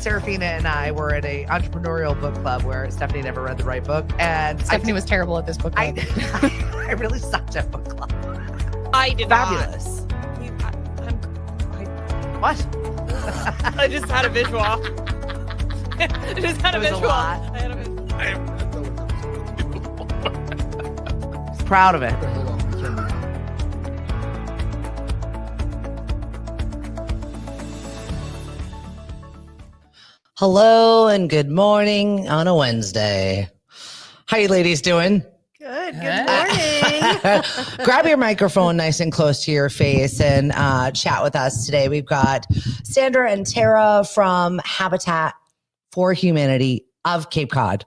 Serafina and I were at a entrepreneurial book club where Stephanie never read the right book. And Stephanie was terrible at this book club. I really sucked at book club. I did Fabulous. What? I just had a visual. I just had a visual. Proud of it. Hello and good morning on a Wednesday. How you ladies doing? Good morning. Grab your microphone nice and close to your face and chat with us today. We've got Sandra and Tara from Habitat for Humanity of Cape Cod.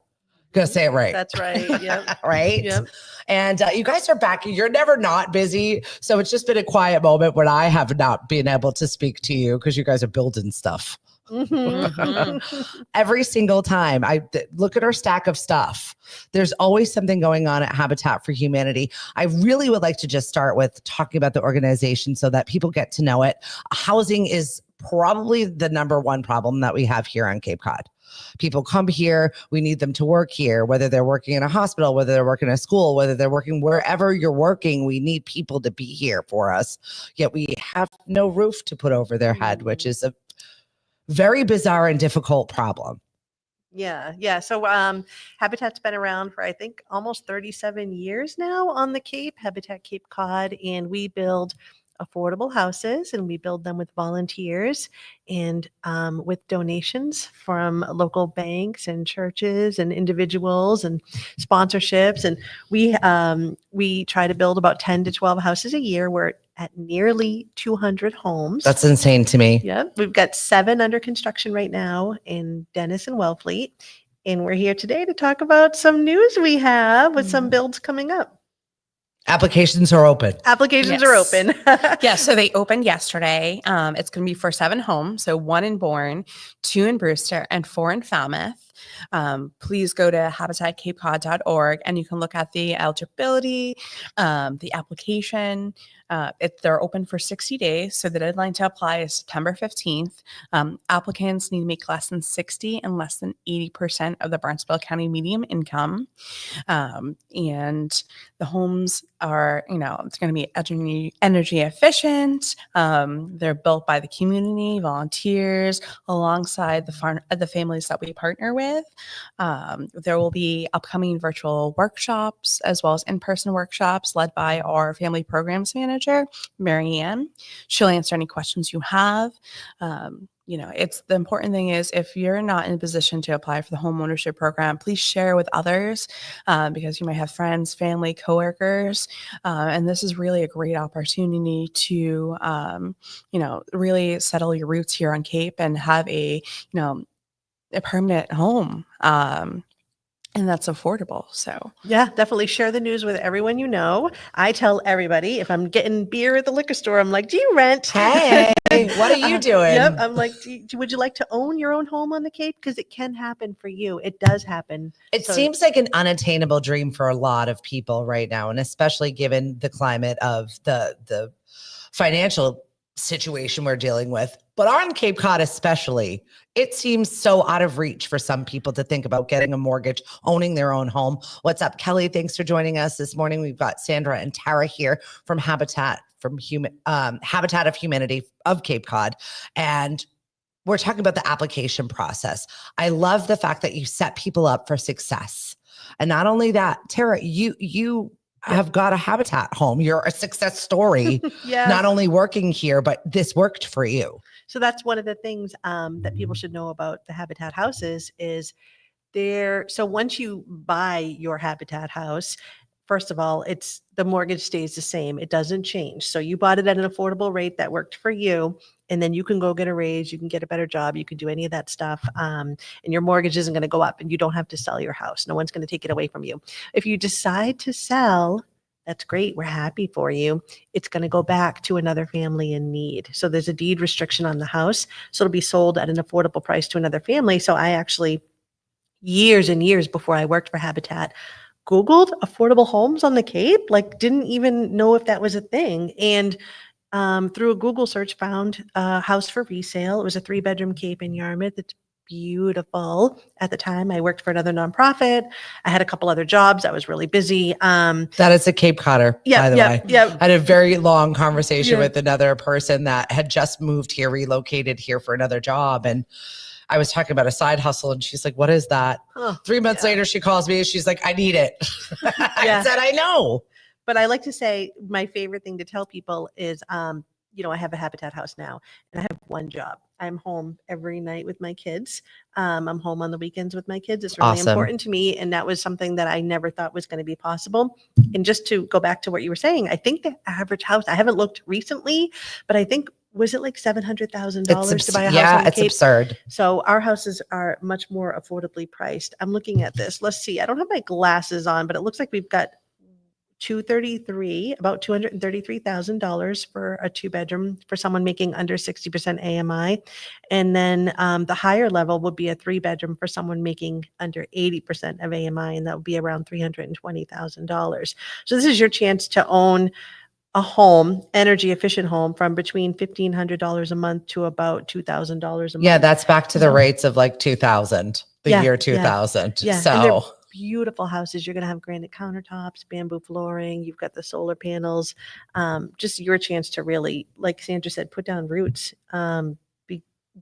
Gonna say it right. That's right. Yep. Right? Yep. And you guys are back. You're never not busy. So it's just been a quiet moment when I have not been able to speak to you because you guys are building stuff. Every single time I look at our stack of stuff, there's always something going on at Habitat for Humanity. I really would like to just start with talking about the organization so that people get to know it. Housing is probably the number one problem that we have here on Cape Cod. People come here, we need them to work here, whether they're working in a hospital, whether they're working in a school, whether they're working wherever you're working, we need people to be here for us. Yet we have no roof to put over their head, which is a very bizarre and difficult problem. Yeah. So Habitat's been around for, I think, almost 37 years now on the Cape, Habitat Cape Cod, and we build affordable houses and we build them with volunteers and with donations from local banks and churches and individuals and sponsorships. And we try to build about 10 to 12 houses a year. We're at nearly 200 homes. That's insane to me. Yeah, we've got 7 under construction right now in Dennis and Wellfleet. And we're here today to talk about some news we have with some builds coming up. Applications are open. Applications are open. Yeah, so they opened yesterday. It's going to be for 7 homes. So 1 in Bourne, 2 in Brewster, and 4 in Falmouth. Please go to habitatcapecod.org and you can look at the eligibility, the application. They're open for 60 days. So the deadline to apply is September 15th. Applicants need to make less than 60 and less than 80% of the Barnstable County median income. And the homes are, it's going to be energy efficient. They're built by the community, volunteers, alongside the families that we partner with. There will be upcoming virtual workshops as well as in-person workshops led by our family programs manager, Mary Ann. She'll answer any questions you have. It's the important thing is if you're not in a position to apply for the home ownership program, please share with others because you might have friends, family, coworkers. And this is really a great opportunity to, really settle your roots here on Cape and have a permanent home. And that's affordable. So yeah, definitely share the news with everyone you know. I tell everybody if I'm getting beer at the liquor store, I'm like, do you rent? Hey, what are you doing? Yep. I'm like, would you like to own your own home on the Cape? Because it can happen for you. It does happen. It seems like an unattainable dream for a lot of people right now. And especially given the climate of the financial situation we're dealing with. But on Cape Cod especially, it seems so out of reach for some people to think about getting a mortgage, owning their own home. What's up, Kelly? Thanks for joining us this morning. We've got Sandra and Tara here from Habitat of Humanity of Cape Cod. And we're talking about the application process. I love the fact that you set people up for success. And not only that, Tara, you have got a Habitat home. You're a success story, not only working here, but this worked for you. So that's one of the things that people should know about the Habitat houses is so once you buy your Habitat house, first of all, the mortgage stays the same. It doesn't change. So you bought it at an affordable rate that worked for you. And then you can go get a raise, you can get a better job, you can do any of that stuff. And your mortgage isn't going to go up and you don't have to sell your house. No one's going to take it away from you. If you decide to sell, that's great. We're happy for you. It's going to go back to another family in need. So there's a deed restriction on the house. So it'll be sold at an affordable price to another family. So I actually, years and years before I worked for Habitat, Googled affordable homes on the Cape, didn't even know if that was a thing. And through a Google search, found a house for resale. It was a 3-bedroom Cape in Yarmouth. It's beautiful. At the time, I worked for another nonprofit. I had a couple other jobs. I was really busy. That is a Cape Codder, by the way. Yeah. I had a very long conversation Yeah. with another person that had just moved here, relocated here for another job. And I was talking about a side hustle and she's like, what is that? Oh, 3 months yeah. later, she calls me and she's like, I need it. I said, I know. But I like to say my favorite thing to tell people is, I have a Habitat house now and I have one job. I'm home every night with my kids. I'm home on the weekends with my kids. It's really Awesome. important to me. And that was something that I never thought was going to be possible. And just to go back to what you were saying, I think the average house, I haven't looked recently, but I think, was it like $700,000 to buy a house on the it's Cape? absurd. So our houses are much more affordably priced. I'm looking at this. Let's see. I don't have my glasses on, but it looks like we've got about $233,000 for a 2-bedroom for someone making under 60% AMI. And then the higher level would be a 3-bedroom for someone making under 80% of AMI, and that would be around $320,000. So this is your chance to own a home, energy efficient home, from between $1,500 a month to about $2,000 a month. Yeah, that's back to the rates of like 2000, year 2000. Yeah. So And they're beautiful houses. You're going to have granite countertops, bamboo flooring. You've got the solar panels. Just your chance to really, like Sandra said, put down roots.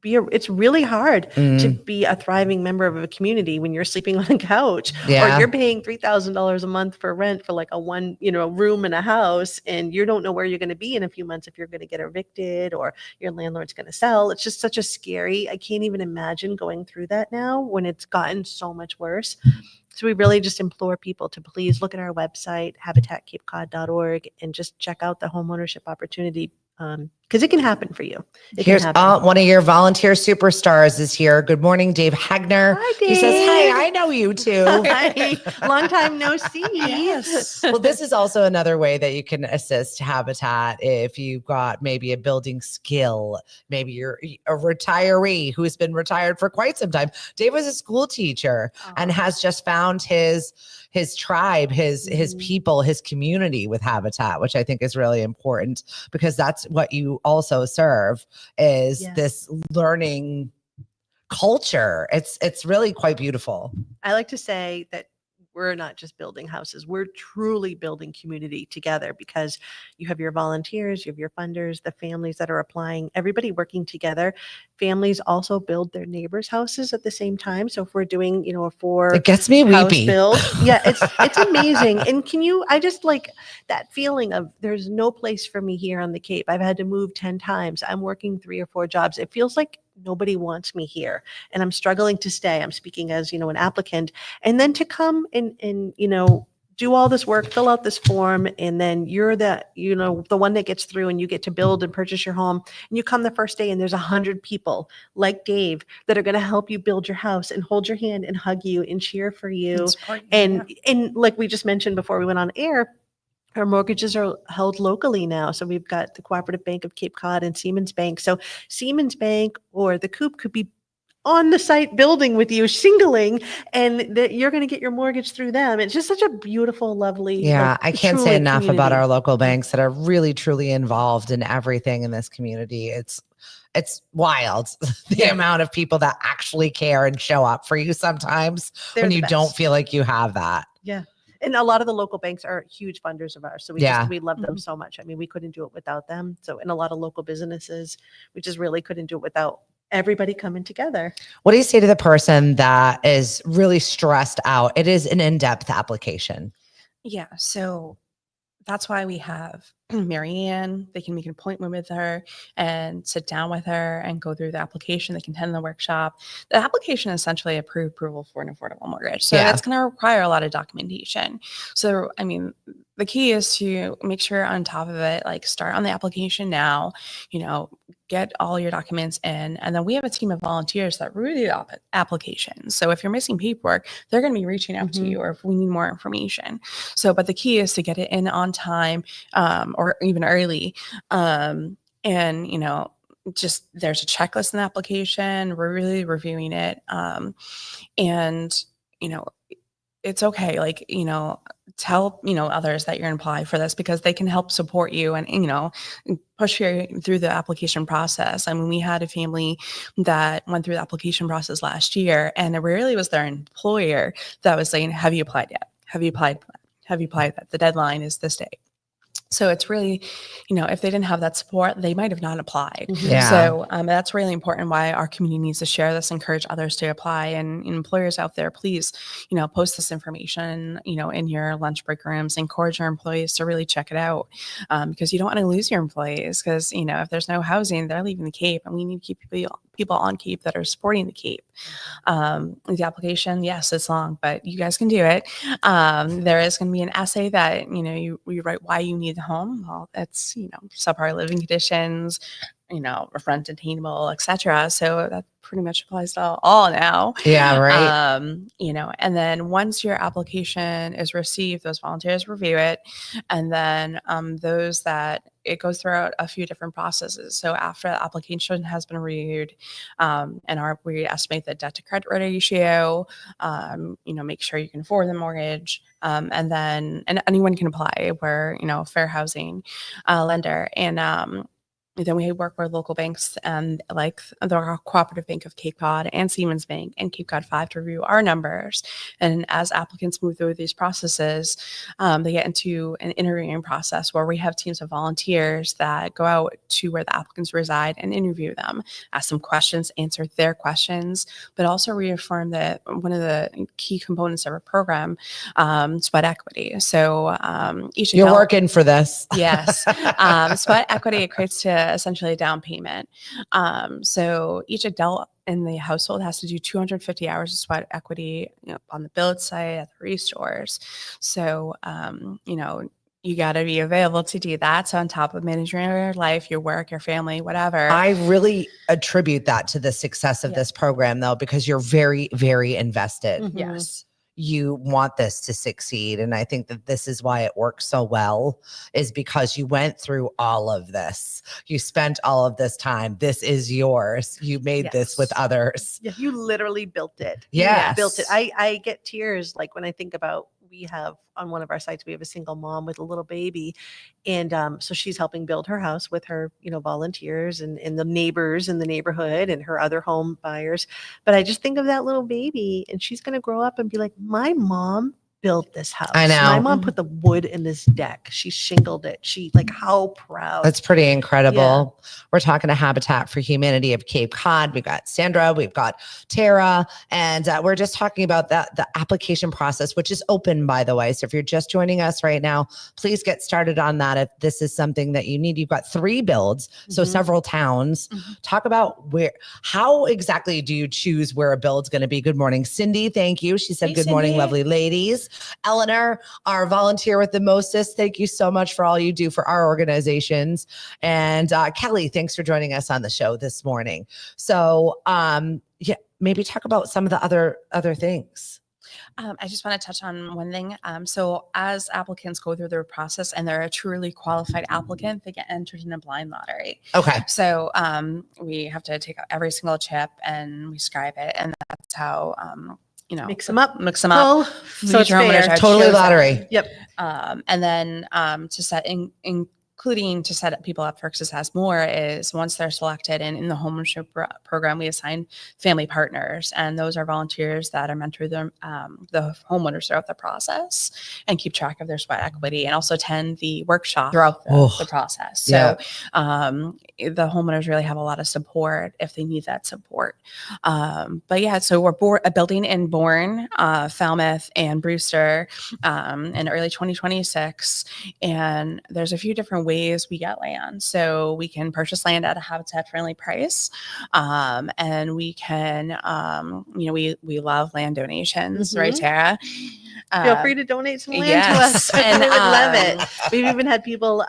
It's really hard to be a thriving member of a community when you're sleeping on a couch, or you're paying $3,000 a month for rent for like a room in a house, and you don't know where you're going to be in a few months if you're going to get evicted or your landlord's going to sell. It's just such a scary, I can't even imagine going through that now when it's gotten so much worse. So we really just implore people to please look at our website, habitatcapecod.org, and just check out the homeownership opportunity, because it can happen for you. Here's one of your volunteer superstars is here. Good morning, Dave Hagner. Hi, Dave. He says, "Hey, I know you too." Hi. Long time no see. Yes. Well, this is also another way that you can assist Habitat if you've got maybe a building skill. Maybe you're a retiree who's been retired for quite some time. Dave was a school teacher and has just found his tribe, his people, his community with Habitat, which I think is really important, because that's what you also serve, is this learning culture. It's really quite beautiful. I like to say that we're not just building houses, we're truly building community together, because you have your volunteers, you have your funders, the families that are applying, everybody working together. Families also build their neighbors' houses at the same time. So if we're doing, a 4 It gets me house weepy. build, it's amazing. And I just like that feeling of there's no place for me here on the Cape. I've had to move 10 times. I'm working 3 or 4 jobs. It feels like nobody wants me here, and I'm struggling to stay. I'm speaking as, an applicant, and then to come and do all this work, fill out this form, and then you're the one that gets through, and you get to build and purchase your home. And you come the first day, and there's 100 people like Dave that are going to help you build your house and hold your hand and hug you and cheer for you. And like we just mentioned before we went on air, our mortgages are held locally now. So we've got the Cooperative Bank of Cape Cod and Siemens Bank. So Siemens Bank or the Coop could be on the site building with you, shingling, and you're going to get your mortgage through them. It's just such a beautiful, lovely. Yeah, I can't say enough about community. our local banks that are really, truly involved in everything in this community. It's wild, the amount of people that actually care and show up for you sometimes when you don't feel like you have that. Yeah. And a lot of the local banks are huge funders of ours. So we love them so much. I mean, we couldn't do it without them. So in a lot of local businesses, we just really couldn't do it without everybody coming together. What do you say to the person that is really stressed out? It is an in-depth application. Yeah. So that's why we have Marianne. They can make an appointment with her and sit down with her and go through the application. They can attend the workshop. The application is essentially approval for an affordable mortgage. So that's going to require a lot of documentation. So, I mean, the key is to make sure you're on top of it, like start on the application now, get all your documents in. And then we have a team of volunteers that review the applications. So if you're missing paperwork, they're going to be reaching out to you, or if we need more information. So, but the key is to get it in on time, or even early. Just there's a checklist in the application. We're really reviewing it. it's okay. Like, tell, others that you're going to apply for this because they can help support you and, push you through the application process. I mean, we had a family that went through the application process last year, and it really was their employer that was saying, have you applied yet? Have you applied? Have you applied? The deadline is this day. So it's really, if they didn't have that support, they might have not applied. Yeah. So that's really important why our community needs to share this, encourage others to apply. And employers out there, please, post this information, in your lunch break rooms, encourage your employees to really check it out because you don't want to lose your employees because, if there's no housing, they're leaving the Cape and we need to keep people on Cape that are supporting the Cape. The application, yes, it's long, but you guys can do it. There is going to be an essay that, you write why you need the home. Well, it's, subpar living conditions, rent attainable, etc. So that pretty much applies to all now. Yeah, right. And then once your application is received, those volunteers review it. And then it goes throughout a few different processes. So after the application has been reviewed, we estimate the debt to credit ratio, make sure you can afford the mortgage, and anyone can apply. We're, fair housing lender. And then we work with local banks and like the Cooperative Bank of Cape Cod and Siemens Bank and Cape Cod 5 to review our numbers. And as applicants move through these processes, they get into an interviewing process where we have teams of volunteers that go out to where the applicants reside and interview them, ask them questions, answer their questions, but also reaffirm that one of the key components of our program, sweat equity. So You're working for this. Yes. Sweat equity equates to essentially a down payment. So each adult in the household has to do 250 hours of sweat equity on the build site, at the restores. So, you got to be available to do that. So on top of managing your life, your work, your family, whatever. I really attribute that to the success of this program, though, because you're very, very invested. Mhm. Yes. You want this to succeed. And I think that this is why it works so well, is because you went through all of this. You spent all of this time. This is yours. You made this with others. Yeah, you literally built it. Yes. You built it. I get tears like when I think about, we have on one of our sites, we have a single mom with a little baby. And so she's helping build her house with her, volunteers and the neighbors in the neighborhood and her other home buyers. But I just think of that little baby and she's going to grow up and be like, my mom built this house. I know. My mom put the wood in this deck. She shingled it. How proud. That's pretty incredible. Yeah. We're talking to Habitat for Humanity of Cape Cod. We've got Sandra, we've got Tara, and we're just talking about the application process, which is open, by the way. So if you're just joining us right now, please get started on that. If this is something that you need, you've got 3 builds, so several towns. Talk about how exactly do you choose where a build's going to be? Good morning, Cindy. Thank you. She said, Hey, good morning, Cindy. lovely ladies. Eleanor, our volunteer with the mostest. Thank you so much for all you do for our organizations. And Kelly, thanks for joining us on the show this morning. So maybe talk about some of the other things. I just want to touch on one thing. So as applicants go through their process and they're a truly qualified applicant, they get entered in a blind lottery. Okay. So we have to take out every single chip and we scribe it. And that's how, Mix them up. So it's fair. Totally lottery. Yep. And then to set including to set people up for Success More is once they're selected and in the homeownership program, we assign family partners, and those are volunteers that are mentoring the homeowners throughout the process and keep track of their sweat equity and also attend the workshop throughout the process. So the homeowners really have a lot of support if they need that support. But yeah, so we're building in Bourne, Falmouth, and Brewster in early 2026, and there's a few different ways we get land. So we can purchase land at a habitat friendly price. And we can, we love land donations, right, Tara? Feel free to donate some land to us. And we would love it. We've even had people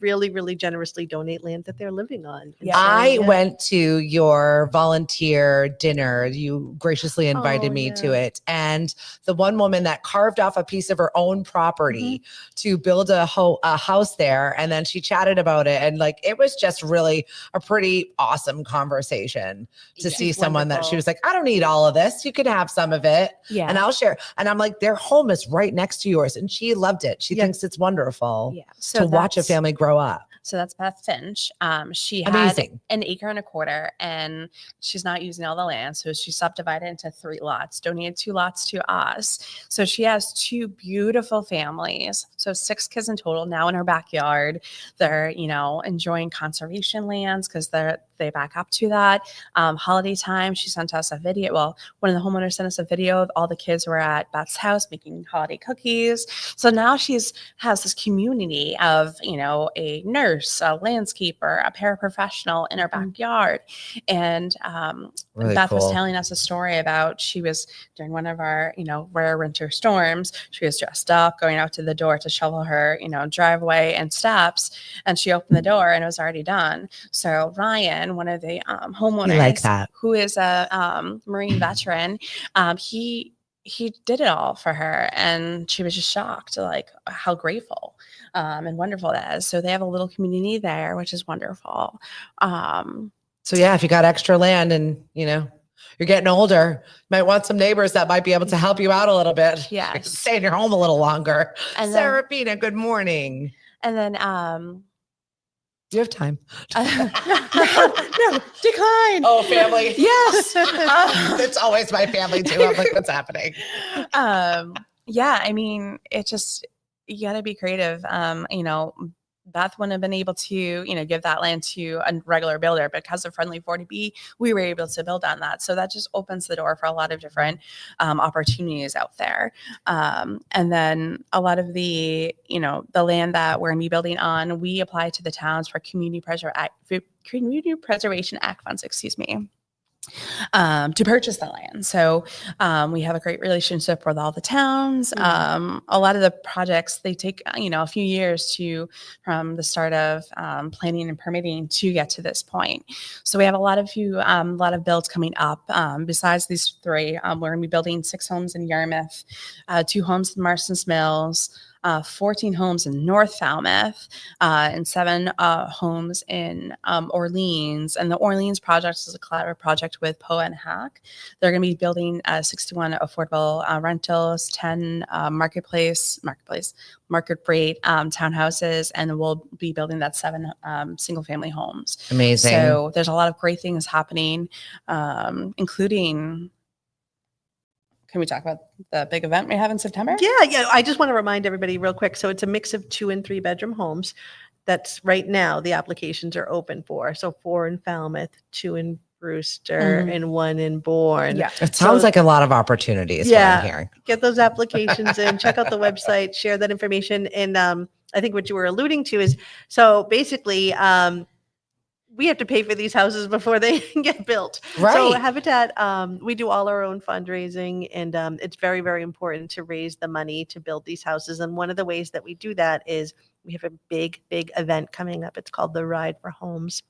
really, really generously donate land that they're living on. And Yeah. so, I yeah. went to your volunteer dinner. You graciously invited Oh, me yeah. to it. And the one woman that carved off a piece of her own property to build a house there. And then she chatted about it. And like, it was just really a pretty awesome conversation to She's see someone that she wonderful. was like, I don't need all of this. You can have some of it. Yeah. And I'll share. And I'm like, their home is right next to yours. And she loved it. She Yeah. thinks it's wonderful Yeah. to watch a that's- family grow up. So that's Beth Finch. She had Amazing. an acre and a quarter, and she's not using all the land. So she subdivided into 3 lots, donated 2 lots to us. So she has 2 beautiful families. So 6 kids in total now in her backyard. They're, enjoying conservation lands because they back up to that. Holiday time, she sent us a video. Well, one of the homeowners sent us a video of all the kids were at Beth's house making holiday cookies. So now has this community of, a nurse, a landscaper, a paraprofessional in her backyard. And Really Beth was cool. telling us a story about she was during one of our, rare winter storms. She was dressed up, going out to the door to shovel her, driveway and steps. And she opened the door and it was already done. So Ryan, one of the homeowners, like that. who is a Marine veteran, he did it all for her, and she was just shocked, like how grateful and wonderful that is. So they have a little community there, which is wonderful. So yeah, if you got extra land and you're getting older, you might want some neighbors that might be able to help you out a little bit. Yes. Stay in your home a little longer. And Sarah Pina, good morning. And then Do you have time? no, Decon. Oh, family. Yes. It's always my family too. I'm like, what's happening? Yeah, I mean, it just, you got to be creative. Beth wouldn't have been able to, give that land to a regular builder, but because of Friendly 40B, we were able to build on that. So that just opens the door for a lot of different opportunities out there. And then a lot of the, the land that we're going to be building on, we apply to the towns for Community Preservation Act funds, to purchase the land. So we have a great relationship with all the towns. A lot of the projects, they take, a few years from the start of planning and permitting to get to this point. So we have a lot of builds coming up. Besides these 3, we're going to be building 6 homes in Yarmouth, 2 homes in Marston's Mills, 14 homes in North Falmouth, and 7 homes in Orleans. And the Orleans project is a collaborative project with POA and HAC. They're going to be building 61 affordable rentals, 10 market rate townhouses, and we'll be building that 7 single family homes. Amazing. So there's a lot of great things happening, including. Can we talk about the big event we have in September? Yeah. I just want to remind everybody real quick. So it's a mix of 2 and 3 bedroom homes. That's right now the applications are open for. So 4 in Falmouth, 2 in Brewster, and 1 in Bourne. Yeah. It sounds like a lot of opportunities. Yeah. What I'm hearing. Get those applications in, check out the website, share that information. And I think what you were alluding to is, so basically, we have to pay for these houses before they get built. Right. So Habitat, we do all our own fundraising, and it's very, very important to raise the money to build these houses. And one of the ways that we do that is we have a big, big event coming up. It's called the Ride for Homes.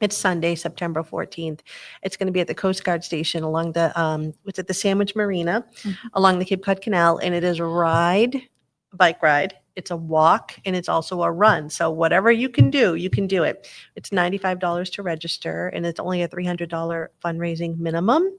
It's Sunday, September 14th. It's going to be at the Coast Guard Station along the, the Sandwich Marina, along the Cape Cod Canal. And it is a bike ride. It's a walk, and it's also a run. So whatever you can do it. It's $95 to register, and it's only a $300 fundraising minimum.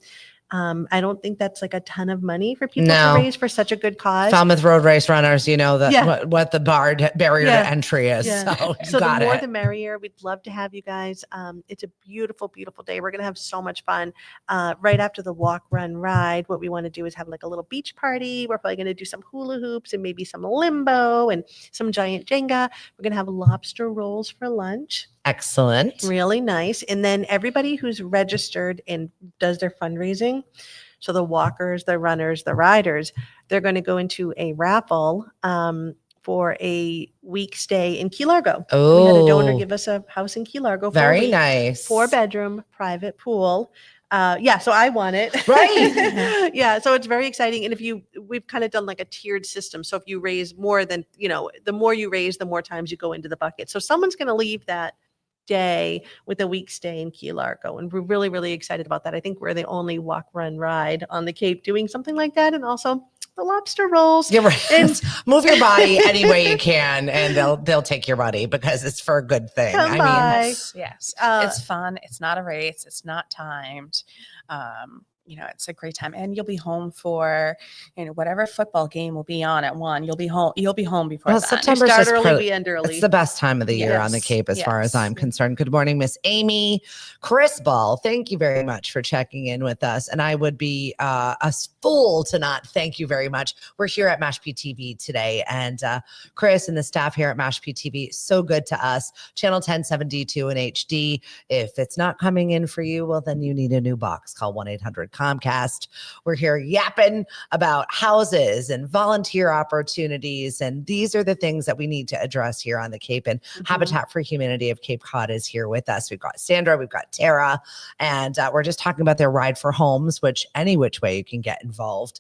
I don't think that's like a ton of money for people to raise for such a good cause. Falmouth Road Race Runners, what the barrier to entry is. Yeah. So, So the got more it. the merrier. We'd love to have you guys. It's a beautiful, beautiful day. We're going to have so much fun. Right after the walk, run, ride, what we want to do is have like a little beach party. We're probably going to do some hula hoops and maybe some limbo and some giant Jenga. We're going to have lobster rolls for lunch. Excellent. Really nice. And then everybody who's registered and does their fundraising, so the walkers, the runners, the riders, they're going to go into a raffle for a week stay in Key Largo. We had a donor Oh, give us a house in Key Largo for a very week. nice. 4-bedroom private pool. Yeah, so I won it. Right. Yeah, so it's very exciting. And we've kind of done like a tiered system. So if you raise more than, the more you raise, the more times you go into the bucket. So someone's going to leave that day with a week stay in Key Largo. And we're really, really excited about that. I think we're the only walk, run, ride on the Cape doing something like that. And also the lobster rolls. Yeah, right. And move your body any way you can, and they'll take your money because it's for a good thing. Come I by. mean, Yes. Uh, It's fun. It's not a race. It's not timed. It's a great time, and you'll be home for, whatever football game will be on at 1. You'll be home. You'll be home before Well, then. September- start just early, we end early. it's the best time of the year on the Yes, Cape, as far as yes. I'm concerned. Good morning, Miss Amy. Chris Ball, thank you very much for checking in with us. And I would be a fool to not thank you very much. We're here at Mashpee TV today, and Chris and the staff here at Mashpee TV, so good to us. Channel 1072 in HD. If it's not coming in for you, well, then you need a new box. Call 1-800-COMCAST. We're here yapping about houses and volunteer opportunities. And these are the things that we need to address here on the Cape. And Habitat for Humanity of Cape Cod is here with us. We've got Sandra, we've got Tara, and we're just talking about their Ride for Homes, which any which way you can get involved.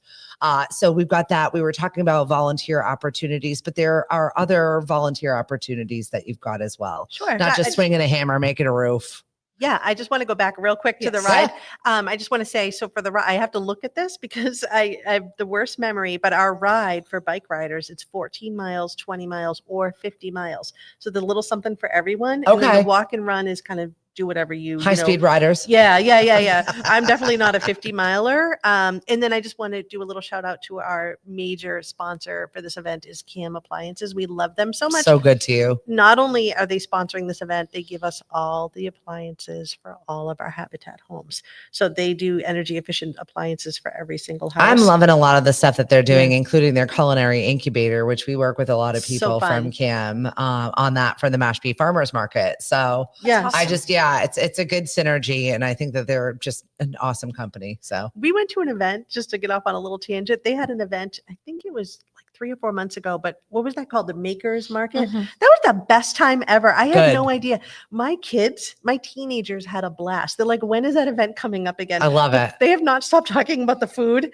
So we've got that. We were talking about volunteer opportunities, but there are other volunteer opportunities that you've got as well. Sure. Not just swinging a hammer, making a roof. Yeah, I just want to go back real quick to the Yes. ride. I just want to say, so for the ride, I have to look at this because I have the worst memory, but our ride for bike riders, it's 14 miles, 20 miles, or 50 miles. So the little something for everyone. And then Okay. the walk and run is kind of do whatever you High speed riders. Yeah. I'm definitely not a 50 miler. And then I just want to do a little shout out to our major sponsor for this event is Cam Appliances. We love them so much. So good to you. Not only are they sponsoring this event, they give us all the appliances for all of our Habitat homes. So they do energy efficient appliances for every single house. I'm loving a lot of the stuff that they're doing, including their culinary incubator, which we work with a lot of So people fun. from Cam on that for the Mashpee Farmers Market. So Yeah. I just, it's a good synergy. And I think that they're just an awesome company. So We went to an event, just to get off on a little tangent. They had an event, I think it was like 3 or 4 months ago, but what was that called? The Makers Market. Mhm. That was the best time ever. I had Good. no idea. My kids, my teenagers had a blast. They're like, when is that event coming up again? I love it. They have not stopped talking about the food,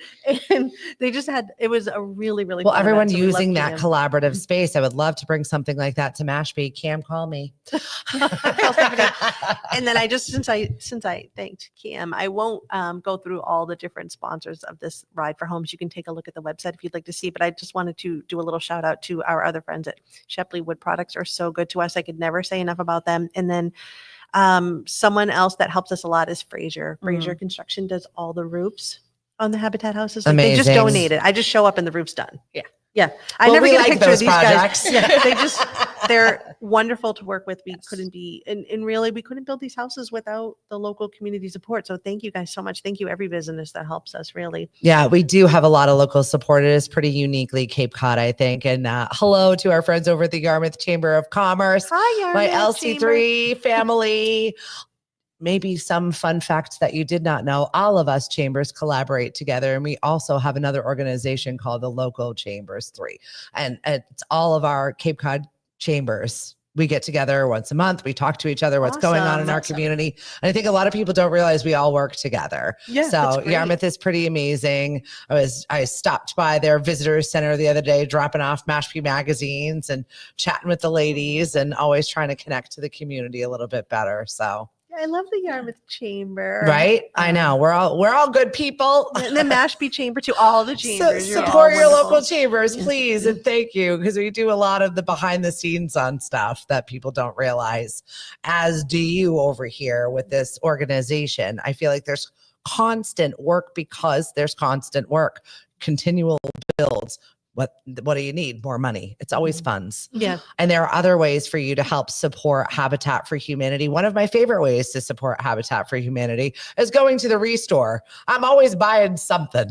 and they just it was a really, really Well, fun everyone event, so we love using that Cam. collaborative space. I would love to bring something like that to Mashpee. Cam, call me. And then since I thanked Cam, I won't go through all the different sponsors of this Ride for Homes. You can take a look at the website if you'd like to see, but I just wanted to do a little shout out to our other friends at Shepley Wood Products. Are so good to us. I could never say enough about them. And then someone else that helps us a lot is Fraser. Fraser Construction does all the roofs on the Habitat houses. Like, they just Amazing. donate it. I just show up and the roof's done. Yeah. Yeah. I Well, never we get a like picture those of these projects. guys. Yeah, they're wonderful to work with. We couldn't be, and really, we couldn't build these houses without the local community support. So thank you guys so much. Thank you, every business that helps us, really. Yeah, we do have a lot of local support. It is pretty uniquely Cape Cod, I think. And hello to our friends over at the Yarmouth Chamber of Commerce, Hi, my Yarmouth LC3 family. Maybe some fun facts that you did not know. All of us chambers collaborate together. And we also have another organization called the Local Chambers 3. And it's all of our Cape Cod chambers. We get together once a month. We talk to each other, what's going on in our Awesome. community. And I think a lot of people don't realize we all work together. Yeah, that's So great. Yarmouth is pretty amazing. I stopped by their visitor center the other day, dropping off Mashpee magazines and chatting with the ladies and always trying to connect to the community a little bit better. So, I love the Yarmouth Chamber. right. I know we're all good people. And the Mashpee Chamber too. All the So chambers. You're all support your wonderful. local chambers, please. And thank you. Because we do a lot of the behind the scenes on stuff that people don't realize, as do you over here with this organization. I feel like there's constant work because there's constant work, continual builds. What do you need? More money. It's always funds. Yeah. And there are other ways for you to help support Habitat for Humanity. One of my favorite ways to support Habitat for Humanity is going to the Restore. I'm always buying something.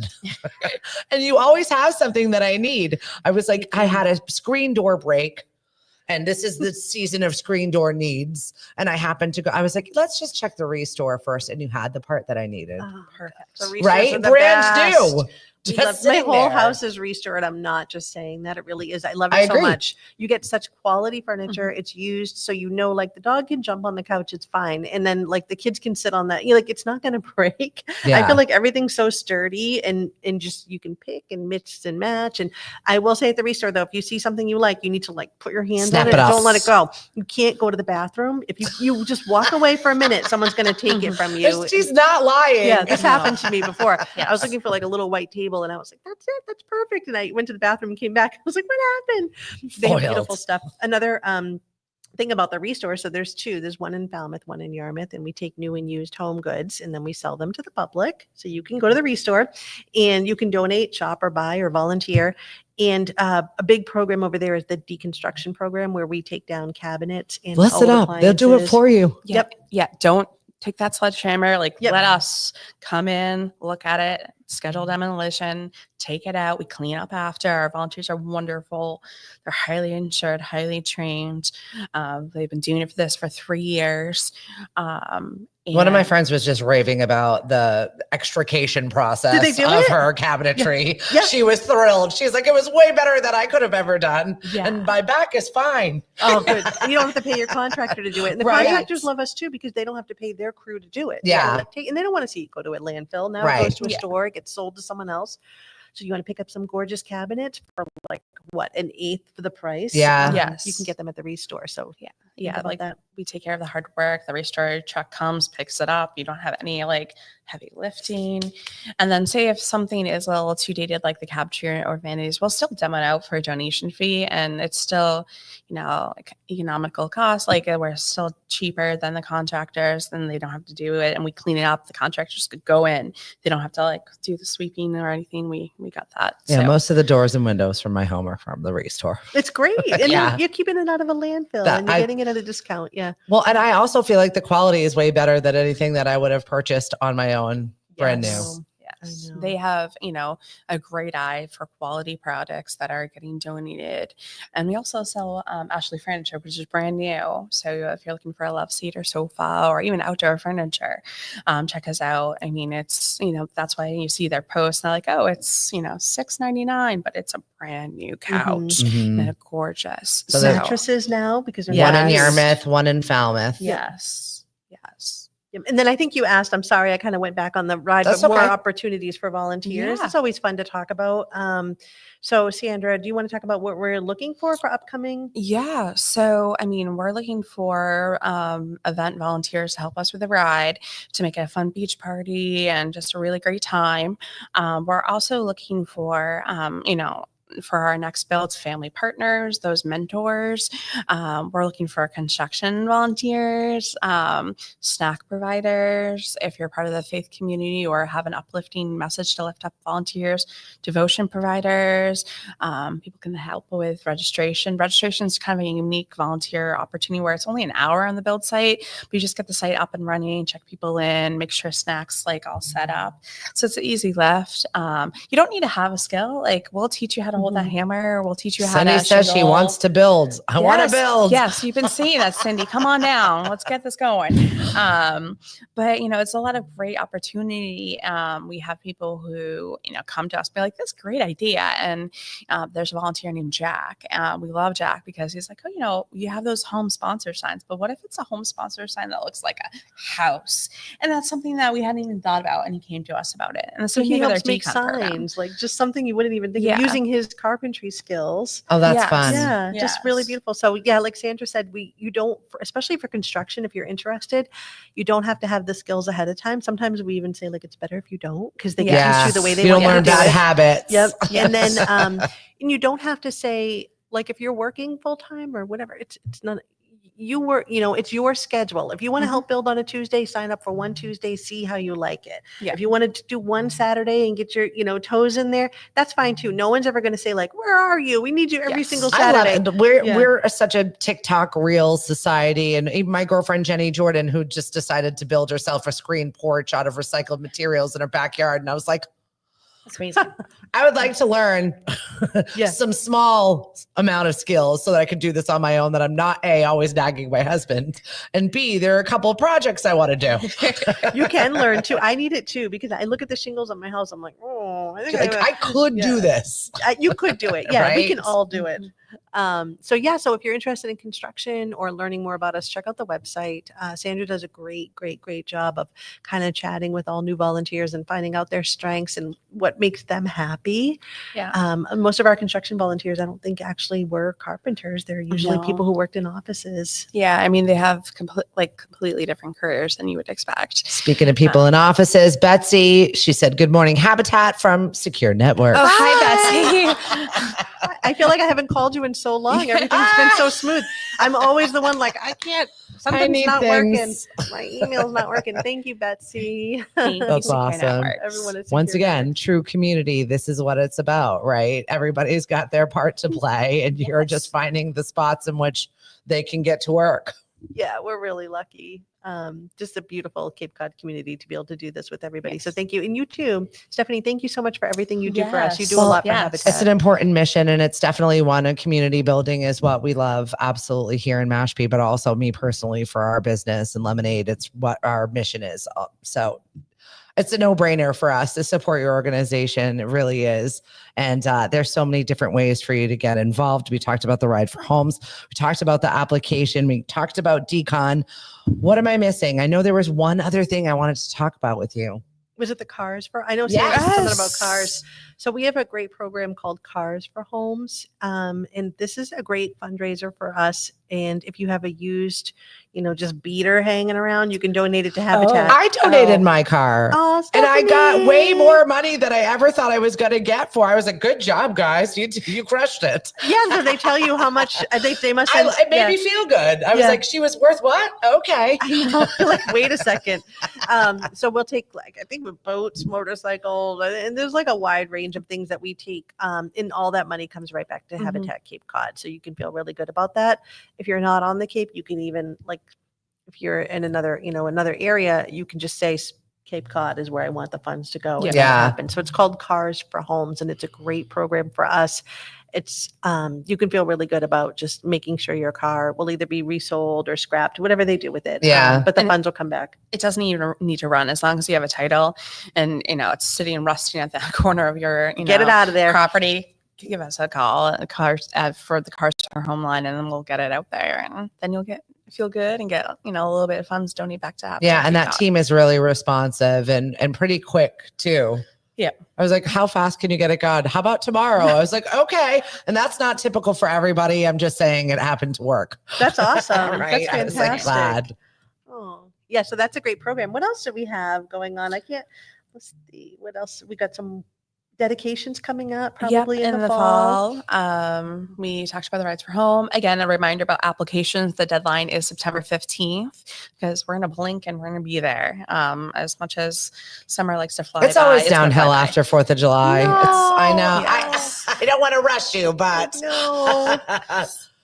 And you always have something that I need. I was like, I had a screen door break. And this is the season of screen door needs. And I happened to go, I was like, let's just check the Restore first. And you had the part that I needed. Oh, Perfect. the Restores are Right? the Brands best. do. We Just love, my sitting whole there. house is restored. I'm not just saying that. It really is. I love I it so agree. much. You get such quality furniture. It's used, so like the dog can jump on the couch, it's fine, and then like the kids can sit on that. Like it's not going to break. I Yeah. feel like everything's so sturdy, and just you can pick and mix and match. And I will say at the restore though, if you see something you like, you need to like put your hand Snap on it. it up. Don't let it go. You can't go to the bathroom. If you just walk away for a minute, someone's going to take it from you. She's not lying. Yeah, this No. happened to me before. I was Yes. looking for like a little white table, and I was like, "That's it, that's perfect." And I went to the bathroom and came back. I was like, "What happened?" They have beautiful Foiled. stuff. Another thing about the restore. So there's two. There's one in Falmouth, one in Yarmouth, and we take new and used home goods, and then we sell them to the public. So you can go to the restore, and you can donate, shop, or buy, or volunteer. And a big program over there is the deconstruction program, where we take down cabinets and List it old up. They'll do it appliances. for you. Yep. Yeah. Don't take that sledgehammer. Like, Yep. let us come in, look at it, schedule demolition, take it out. We clean up after. Our volunteers are wonderful. They're highly insured, highly trained. They've been doing this for 3 years. One of my and- friends was just raving about the extrication process they do of it? her cabinetry. Yeah. She was thrilled. She's like, it was way better than I could have ever done. Yeah. And my back is fine. Oh, good. And you don't have to pay your contractor to do it. And the Right. contractors love us too, because they don't have to pay their crew to do it. Yeah. And they don't want to see it go to a landfill. Now Right. it goes to a Yeah. store, it gets sold to someone else. So you want to pick up some gorgeous cabinets for like what, an eighth of the price? Yeah. Yes. You can get them at the restore. So Yeah, about like that. we take care of the hard work. The restore truck comes, picks it up. You don't have any like heavy lifting. And then say if something is a little too dated, like the cabinetry or vanities, we'll still demo it out for a donation fee, and it's still, like economical cost. Like we're still cheaper than the contractors, and they don't have to do it. And we clean it up. The contractors could go in. They don't have to like do the sweeping or anything. We got that. Yeah, So, most of the doors and windows from my home are from the restore. it's great. And Yeah. you're keeping it out of a landfill, That and you're I- getting it at a discount. Yeah. Well, and I also feel like the quality is way better than anything that I would have purchased on my own, brand new. Yes. yes, know. they have, a great eye for quality products that are getting donated. And we also sell Ashley Furniture, which is brand new. So if you're looking for a love seat or sofa or even outdoor furniture, check us out. I mean, it's, that's why you see their posts. And they're like, oh, it's, $6.99, but it's a brand new couch Mhm. and they're gorgeous. So there's- Mattresses now, because they're One in Yes. Yarmouth, one in Falmouth. Yes. Yes. Yep. And then I think you asked, I'm sorry, I kind of went back on the ride, That's but more okay. opportunities for volunteers. Yeah. It's always fun to talk about. So Sandra, do you want to talk about what we're looking for upcoming? Yeah. So, I mean, we're looking for event volunteers to help us with the ride, to make it a fun beach party and just a really great time. We're also looking for, for our next builds, family partners, those mentors. We're looking for construction volunteers, snack providers. If you're part of the faith community or have an uplifting message to lift up volunteers, devotion providers. People can help with registration. Registration is kind of a unique volunteer opportunity where it's only an hour on the build site, but you just get the site up and running, check people in, make sure snacks like all set up. So it's an easy lift. You don't need to have a skill. Like we'll teach you how to hold that hammer. We'll teach you how Cindy to says she shingle. wants to build. I want to build. Yes, you've been seeing that, Cindy. Come on down. Let's get this going. But it's a lot of great opportunity. We have people who come to us and be like, "This great idea." And there's a volunteer named Jack. We love Jack because he's like, "Oh, you have those home sponsor signs, but what if it's a home sponsor sign that looks like a house?" And that's something that we hadn't even thought about. And he came to us about it. And So so he with our helps make Decon program. signs, like just something you wouldn't even think Yeah. of, using his carpentry skills. Oh, that's Yes. fun. Yeah, just really Yes. beautiful. So yeah, like Sandra said, you don't, especially for construction, if you're interested, you don't have to have the skills ahead of time. Sometimes we even say like it's better if you don't, because they Yeah. can teach you the way they you don't want you learn to do bad it. habits. Yep. Yes. And then and you don't have to say, like, if you're working full time or whatever, it's not, you work, it's your schedule. If you want to Mhm. help build on a Tuesday, sign up for one Tuesday, see how you like it. Yeah. If you wanted to do one Saturday and get your, toes in there, that's fine too. No one's ever going to say like, where are you? We need you every Yes. single I love Saturday. it. We're Yeah. we're such a TikTok reel society, and even my girlfriend Jenny Jordan, who just decided to build herself a screen porch out of recycled materials in her backyard, and I was like, That's amazing. I would like to learn Yeah. some small amount of skills so that I could do this on my own, that I'm not A, always nagging my husband, and B, there are a couple of projects I want to do. You can learn too. I need it too, because I look at the shingles on my house. I'm like, oh, I think Like, I could do Yeah. this. You could do it. Yeah, we can Right? all do it. So if you're interested in construction or learning more about us, check out the website. Sandra does a great job of kind of chatting with all new volunteers and finding out their strengths and what makes them happy. Yeah. Most of our construction volunteers, I don't think actually were carpenters. They're usually No. people who worked in offices. Yeah. I mean, they have completely different careers than you would expect. Speaking of people in offices, Betsy, she said, "Good morning, Habitat from Secure Network." Oh, hi, Betsy. I feel like I haven't called you in so long. Everything's been so smooth. I'm always the one like, I can't, something's need not things. working. My email's not working. Thank you, Betsy. Thank you, That's Secure awesome. Networks. Everyone is Once Secure again, Network. true community. This is what it's about, right? Everybody's got their part to play, and you're Yes. just finding the spots in which they can get to work. Yeah, we're really lucky. Just a beautiful Cape Cod community to be able to do this with everybody. So Yes. thank you. And you too, Stephanie, thank you so much for everything you do for us. You do Yes. a lot for Yes. Habitat. It's an important mission, and it's definitely one. And community building is what we love absolutely here in Mashpee, but also me personally for our business and Lemonade. It's what our mission is. So it's a no-brainer for us to support your organization. It really is. And there's so many different ways for you to get involved. We talked about the Ride for Homes. We talked about the application. We talked about Decon. What am I missing? I know there was one other thing I wanted to talk about with you. Was it the Cars for? I know Sarah said something about cars. Yes. So we have a great program called Cars for Homes. And this is a great fundraiser for us. And if you have a used, just beater hanging around, you can donate it to Habitat. I donated Oh. my car. Oh, And I got Stephanie. way more money than I ever thought I was going to get for. I was like, good job, guys. You crushed it. Yeah, so they tell you how much they must send. It made me feel good. I was Yeah. like, she was worth what? Okay. I know. Like, wait a second. So we'll take I think with boats, motorcycles, and there's like a wide range of things that we take. And all that money comes right back to Mhm. Habitat Cape Cod. So you can feel really good about that. If you're not on the Cape, you can even if you're in another area, you can just say Cape Cod is where I want the funds to go. And Yeah. that'll happen. So it's called Cars for Homes, and it's a great program for us. It's you can feel really good about just making sure your car will either be resold or scrapped, whatever they do with it. Yeah. But the And- funds will come back. It doesn't even need to run as long as you have a title and it's sitting and rusting at the corner of your Get it out of there. property. Give us a call for the Cars to Home line, and then we'll get it out there, and then you'll feel good and get a little bit of funds donate back to Habitat Yeah. And Cape that Cod. team is really responsive and pretty quick too. Yeah. I was like, how fast can you get it gone? How about tomorrow? I was like, okay. And that's not typical for everybody. I'm just saying it happened to work. That's awesome. Right? That's I was like, fantastic. glad. Oh, yeah. So that's a great program. What else do we have going on? Let's see. What else? We got some dedications coming up probably Yep, in the fall. We talked about the Rides for Home. Again, a reminder about applications. The deadline is September 15th because we're going to blink and we're going to be there. As much as summer likes to fly It's by, always gonna downhill fly by. after 4th of July. I know. Yes. I don't want to rush you, but No.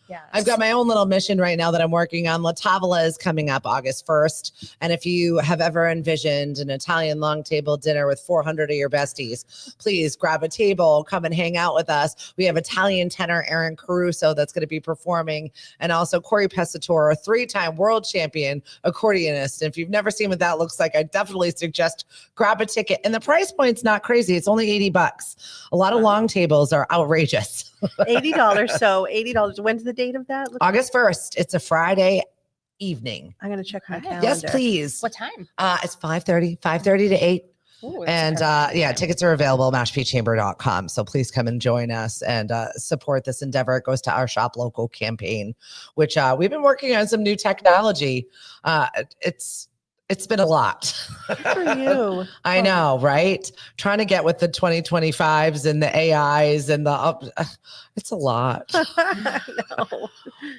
Yes. I've got my own little mission right now that I'm working on. La Tavola is coming up August 1st. And if you have ever envisioned an Italian long table dinner with 400 of your besties, please grab a table, come and hang out with us. We have Italian tenor Aaron Caruso that's going to be performing, and also Corey Pesatore, a 3-time world champion accordionist. And if you've never seen what that looks like, I definitely suggest grab a ticket. And the price point's not crazy. It's only $80. A lot of long tables are outrageous. $80. So $80. When's the date of that? August 1st. It's a Friday evening. I'm going to check my Okay. calendar. Yes, please. What time? It's 5:30 to 8. Ooh, it's And perfect. yeah, tickets are available at mashpeechamber.com. So please come and join us and support this endeavor. It goes to our Shop Local campaign, which we've been working on some new technology. It's been a lot. Good for you. I know, right? Trying to get with the 2025s and the AIs and it's a lot. I know.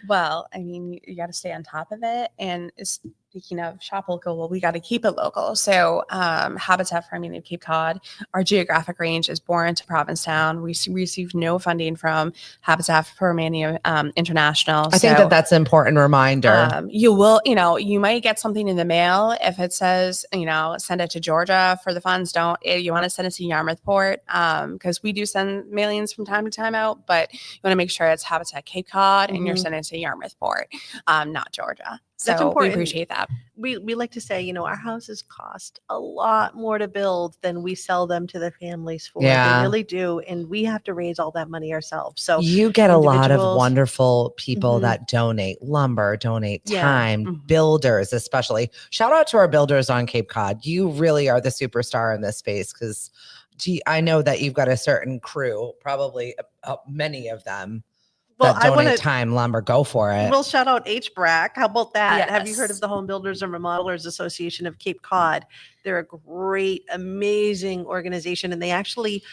Well, I mean, you got to stay on top of it, and speaking of shop local, well, we got to keep it local. So Habitat for Humanity of Cape Cod, our geographic range is Bourne to Provincetown. We receive no funding from Habitat for Humanity International. I think that's an important reminder. You will, you might get something in the mail if it says, send it to Georgia for the funds. Don't, you want to send it to Yarmouthport, because we do send mailings from time to time out, but you want to make sure it's Habitat Cape Cod and you're sending it to Yarmouthport, not Georgia. That's So important. we appreciate that. We like to say, our houses cost a lot more to build than we sell them to the families for. Yeah. They really do. And we have to raise all that money ourselves. So you get a lot of individuals- wonderful people that donate lumber, donate Yeah. time, builders especially. Shout out to our builders on Cape Cod. You really are the superstar in this space, because I know that you've got a certain crew, probably many of them, that donate time, lumber. Go for it. We'll shout out HBRAC. How about that? Have you heard Yes. of the Home Builders and Remodelers Association of Cape Cod? They're a great, amazing organization. And they actually,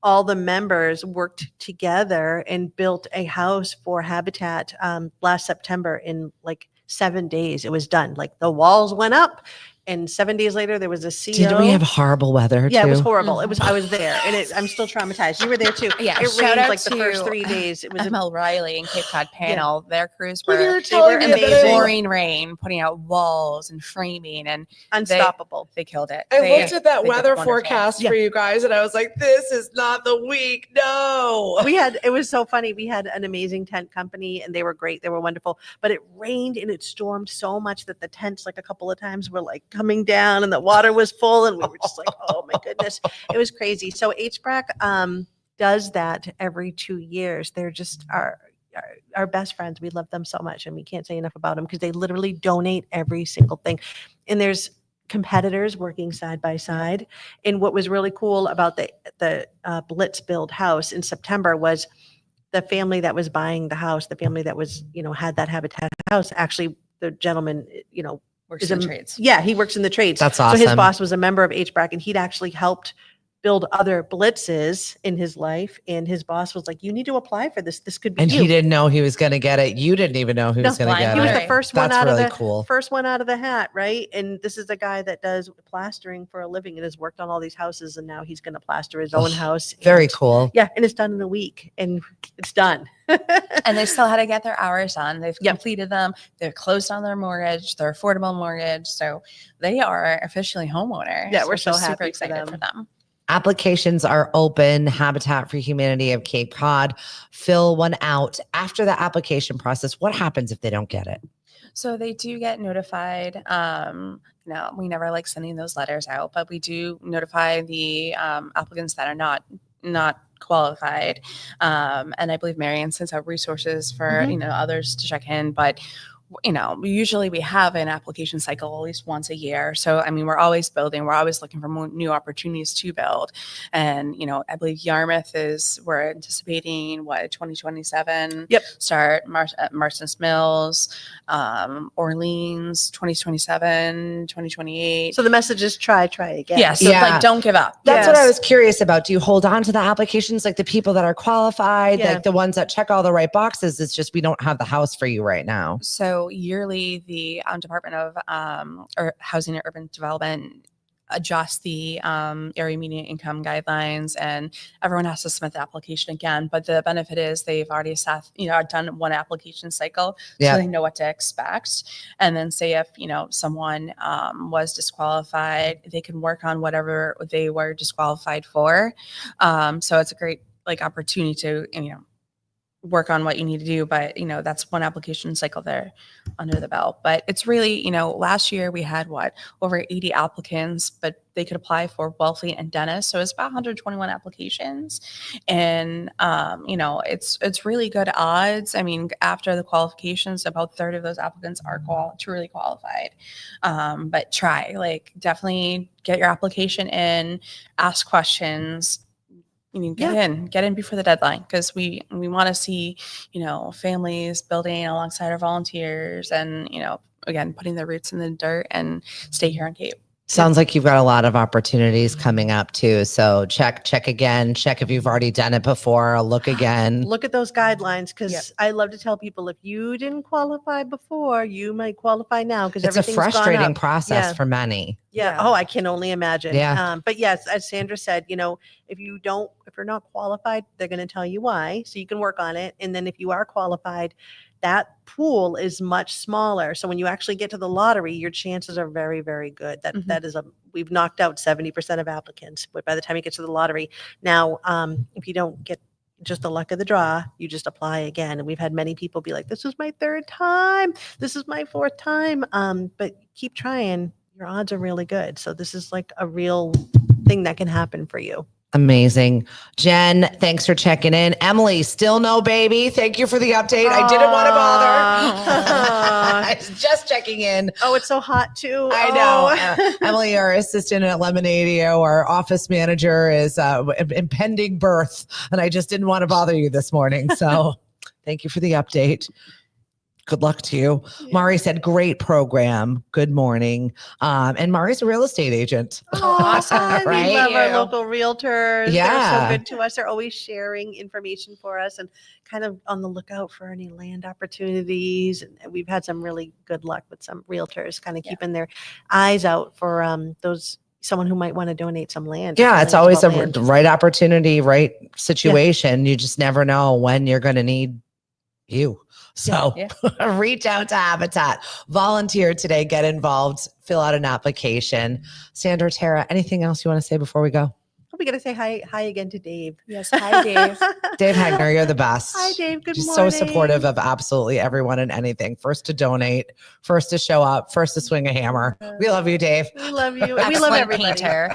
all the members worked together and built a house for Habitat last September in like 7 days. It was done. Like the walls went up. And 7 days later, there was a CO. Did we have horrible weather too? Yeah, it was horrible. I was there, and I'm still traumatized. You were there too. Yeah, it shout rained out like the first to 3 days. It was ML Riley and Cape Cod panel. Their crews When you were were telling me amazing. about it, pouring rain, putting out walls and framing, and unstoppable. they killed it. I looked at that they did weather wonderful. forecast for you guys, and I was like, this is not the week. No. It was so funny. We had an amazing tent company, and they were great. They were wonderful. But it rained and it stormed so much that the tents, like a couple of times, were like coming down, and the water was full, and we were just like, oh my goodness, it was crazy. So HBRAC does that every 2 years. They're just our best friends. We love them so much, and we can't say enough about them, because they literally donate every single thing. And there's competitors working side by side. And what was really cool about the Blitz Build house in September was the family that was buying the house, the family that was, had that Habitat house. Actually, the gentleman, Works in trades. Yeah, he works in the trades. That's awesome. So his boss was a member of HBRAC, and he'd actually helped build other blitzes in his life. And his boss was like, you need to apply for this. This could be And you. he didn't know he was going to get it. You didn't even know he was going to get He was it. the first one That's out really of the cool. first one out of the hat, right? And this is a guy that does plastering for a living and has worked on all these houses, and now he's going to plaster his own house. Very And- cool. Yeah, and it's done in a week, and it's done. And they still had to get their hours done. They've Yep. completed them. They're closed on their mortgage, their affordable mortgage. So they are officially homeowners. Yeah, we're so super happy for excited them. for them. Applications are open. Habitat for Humanity of Cape Cod. Fill one out. After the application process, what happens if they don't get it? So they do get notified. We never like sending those letters out, but we do notify the applicants that are not qualified. And I believe Marion sends out resources for others to check in, but usually we have an application cycle at least once a year. So, I mean, we're always building, we're always looking for more new opportunities to build. And, I believe Yarmouth we're anticipating 2027 start, Marston's Mills, Orleans, 2027, 2028. So the message is try again. Yeah. So don't give up. That's what I was curious about. Do you hold on to the applications, like the people that are qualified, like the ones that check all the right boxes? It's just we don't have the house for you right now. So yearly, the Department of Housing and Urban Development adjusts the area median income guidelines, and everyone has to submit the application again. But the benefit is they've already done one application cycle, so they know what to expect. And then say if someone was disqualified, they can work on whatever they were disqualified for. So it's a great opportunity to work on what you need to do, but that's one application cycle there under the belt. But it's really, last year we had over 80 applicants, but they could apply for Wellfleet and Dennis, so it's about 121 applications. And it's really good odds. I mean, after the qualifications, about a third of those applicants are truly qualified. But definitely get your application in, ask questions. Get in before the deadline, because we want to see, families building alongside our volunteers and, again, putting their roots in the dirt and stay here on Cape. Sounds like you've got a lot of opportunities coming up too. So check again. Check if you've already done it before. Look again. Look at those guidelines because Yep. I love to tell people if you didn't qualify before, you might qualify now because It's a everything's gone frustrating up. process Yeah. for many. Yeah. Yeah. Oh, I can only imagine. Yeah. But yes, as Sandra said, if you're not qualified, they're going to tell you why. So you can work on it. And then if you are qualified, that pool is much smaller. So when you actually get to the lottery, your chances are very, very good. We've knocked out 70% of applicants, but by the time you get to the lottery, now, if you don't get just the luck of the draw, you just apply again. And we've had many people be like, this is my third time. This is my fourth time. But keep trying. Your odds are really good. So this is like a real thing that can happen for you. Amazing. Jen, thanks for checking in. Emily, still no baby. Thank you for the update. I didn't want to bother. I was just checking in. Oh, it's so hot too. I know. Emily, our assistant at Lemonadio, our office manager, is impending birth, and I just didn't want to bother you this morning. So thank you for the update. Good luck to you. Yeah. Mari said, great program. Good morning. And Mari's a real estate agent. Awesome. Right? We love our you. local realtors. Yeah. They're so good to us. They're always sharing information for us and kind of on the lookout for any land opportunities. And we've had some really good luck with some realtors kind of keeping their eyes out for someone who might want to donate some land. Yeah, it's always a land. right opportunity, right situation. You just never know when you're going to need you. So reach out to Habitat, volunteer today, get involved, fill out an application. Sandra, Tara, anything else you want to say before we go? We got to say hi again to Dave. Yes. Hi, Dave. Dave Hagner, you're the best. Hi, Dave. Good Just morning. so supportive of absolutely everyone and anything. First to donate, first to show up, first to swing a hammer. We love you, Dave. We love you. We love Excellent everybody. painter.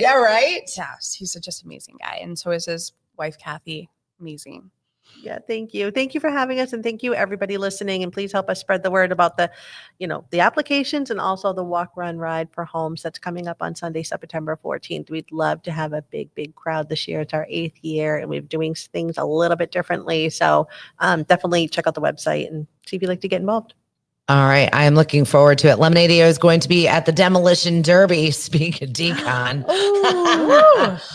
Yeah, right? Yes, he's just amazing guy. And so is his wife, Kathy. Amazing. Yeah, thank you. Thank you for having us. And thank you everybody listening. And please help us spread the word about the applications and also the walk, run, ride for homes that's coming up on Sunday, September 14th. We'd love to have a big crowd this year. It's our 8th year and we're doing things a little bit differently. So definitely check out the website and see if you'd like to get involved. All right. I am looking forward to it. Lemonadio is going to be at the Demolition Derby. Speak of Decon.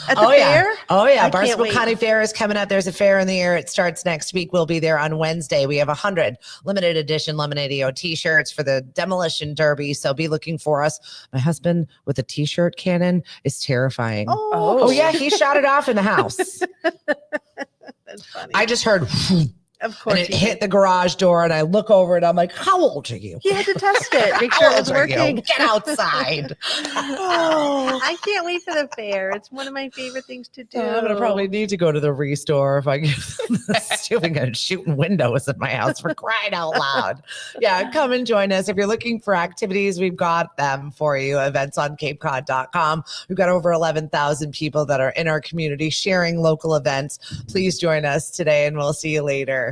At the fair? Oh, yeah. I can't Barnstable wait. County Fair is coming up. There's a fair in the air. It starts next week. We'll be there on Wednesday. We have 100 limited edition Lemonadio t-shirts for the Demolition Derby. So be looking for us. My husband with a t-shirt cannon is terrifying. Oh, yeah. He shot it off in the house. That's funny. I just heard, of and course. it hit the garage door, and I look over and I'm like, how old are you? He had to test it, make How sure it was old are you? working. Get outside. I can't wait for the fair. It's one of my favorite things to do. I'm gonna probably need to go to the restore if I get shooting windows in my house for crying out loud. Yeah, come and join us. If you're looking for activities, we've got them for you. Events on CapeCod.com. We've got over 11,000 people that are in our community sharing local events. Please join us today, and we'll see you later.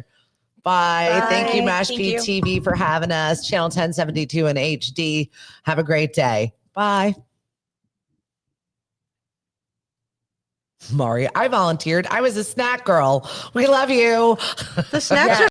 Bye. Thank you, Bye. Mashpee Thank you. TV, for having us. Channel 1072 in HD. Have a great day. Bye. Mari, I volunteered. I was a snack girl. We love you. The snacks are